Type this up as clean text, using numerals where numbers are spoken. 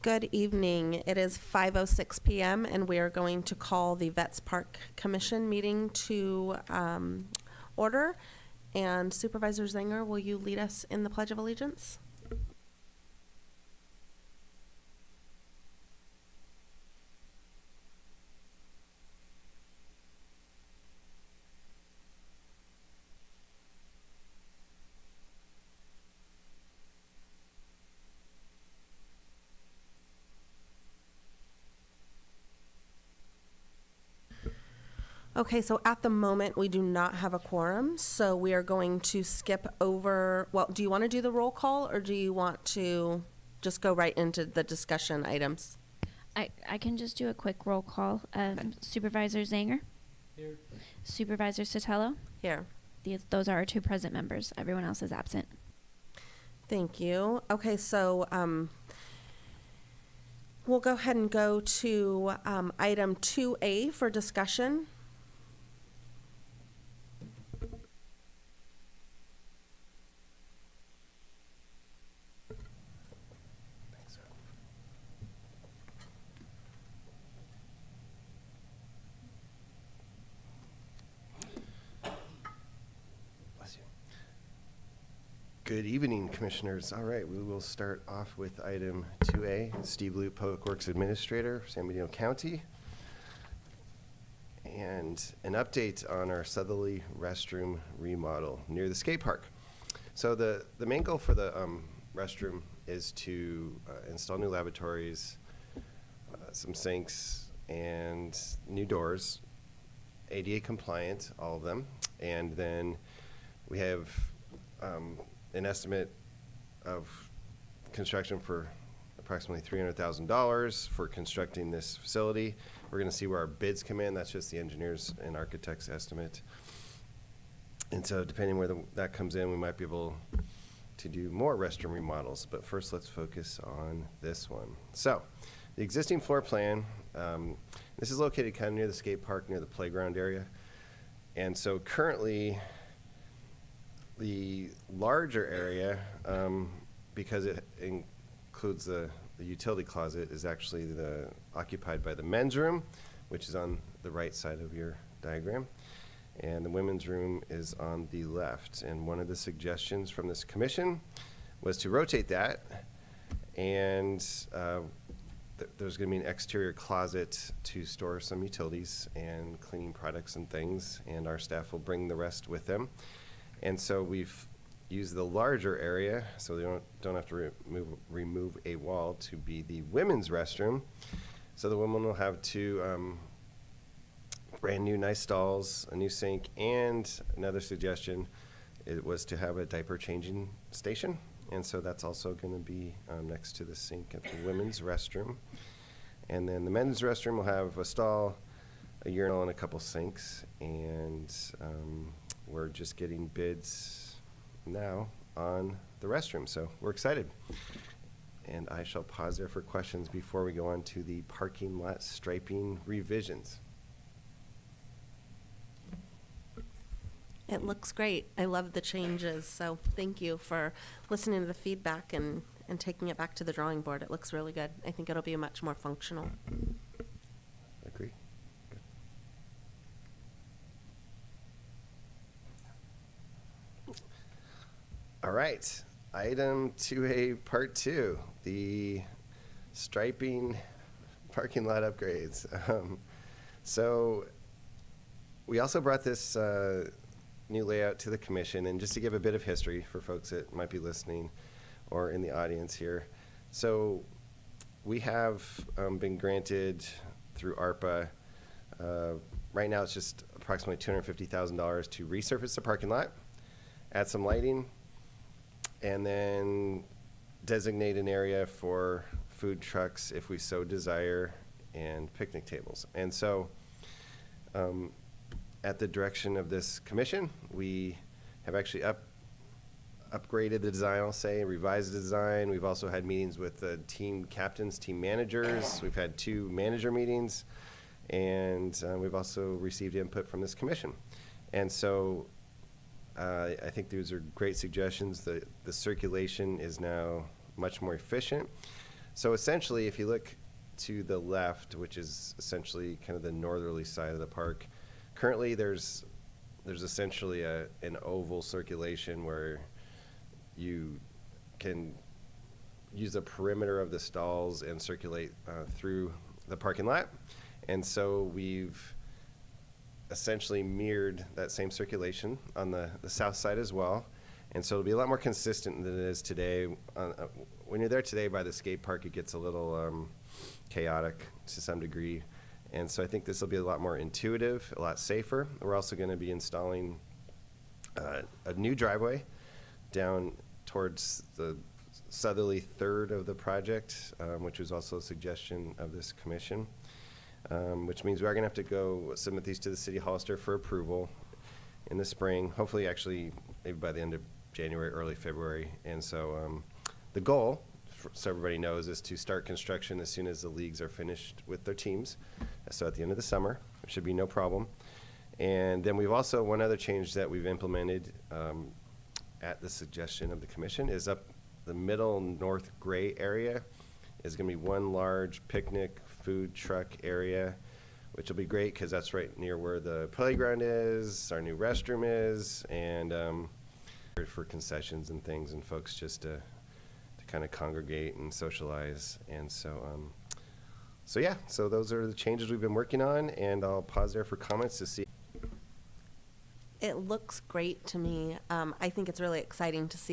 Good evening. It is 5:06 p.m. and we are going to call the Vets Park Commission meeting to order. And Supervisor Zenger, will you lead us in the Pledge of Allegiance? Okay, so at the moment, we do not have a quorum, so we are going to skip over, well, do you want to do the roll call, or do you want to just go right into the discussion items? I can just do a quick roll call. Supervisor Zanger? Here. Supervisor Sotelo? Here. Those are our two present members. Everyone else is absent. Thank you. Okay, so we'll go ahead and go to item 2A for discussion. Good evening, Commissioners. All right, we will start off with item 2A, Steve Liu, Public Works Administrator, San Benito County, and an update on our southerly restroom remodel near the skate park. So the main goal for the restroom is to install new lavatories, some sinks, and new doors, ADA compliant, all of them, and then we have an estimate of construction for approximately $300,000 for constructing this facility. We're going to see where our bids come in. That's just the engineers and architects estimate. And so depending where that comes in, we might be able to do more restroom remodels. But first, let's focus on this one. So the existing floor plan, this is located kind of near the skate park, near the playground area. And so currently, the larger area, because it includes the utility closet, is actually occupied by the men's room, which is on the right side of your diagram, and the women's room is on the left. And one of the suggestions from this commission was to rotate that, and there's going to be an exterior closet to store some utilities and cleaning products and things, and our staff will bring the rest with them. And so we've used the larger area, so they don't have to remove a wall, to be the women's restroom. So the women will have two brand new nice stalls, a new sink, and another suggestion, it was to have a diaper changing station. And so that's also going to be next to the sink at the women's restroom. And then the men's restroom will have a stall, a urinal, and a couple sinks. And we're just getting bids now on the restroom, so we're excited. And I shall pause there for questions before we go on to the parking lot striping revisions. It looks great. I love the changes, so thank you for listening to the feedback and taking it back to the drawing board. It looks really good. I think it'll be much more functional. Agree. All right, item 2A, part 2, the striping parking lot upgrades. So we also brought this new layout to the commission, and just to give a bit of history for folks that might be listening or in the audience here. So we have been granted through ARPA, right now it's just approximately $250,000 to resurface the parking lot, add some lighting, and then designate an area for food trucks if we so desire, and picnic tables. And so at the direction of this commission, we have actually upgraded the design, I'll say, revised the design. We've also had meetings with the team captains, team managers. We've had 2 manager meetings, and we've also received input from this commission. And so I think these are great suggestions. The circulation is now much more efficient. So essentially, if you look to the left, which is essentially kind of the northerly side of the park, currently there's essentially an oval circulation where you can use the perimeter of the stalls and circulate through the parking lot. And so we've essentially mirrored that same circulation on the south side as well. And so it'll be a lot more consistent than it is today. When you're there today by the skate park, it gets a little chaotic to some degree. And so I think this will be a lot more intuitive, a lot safer. We're also going to be installing a new driveway down towards the southerly third of the project, which was also a suggestion of this commission, which means we are going to have to go submit these to the City Hall for approval in the spring, hopefully actually maybe by the end of January, early February. And so the goal, so everybody knows, is to start construction as soon as the leagues are finished with their teams. So at the end of the summer, it should be no problem. And then we've also, one other change that we've implemented at the suggestion of the commission is up the middle north gray area is going to be one large picnic food truck area, which will be great because that's right near where the playground is, our new restroom is, and for concessions and things, and folks just to kind of congregate and socialize. And so yeah, so those are the changes we've been working on, and I'll pause there for comments to see. It looks great to me. I think it's really exciting to see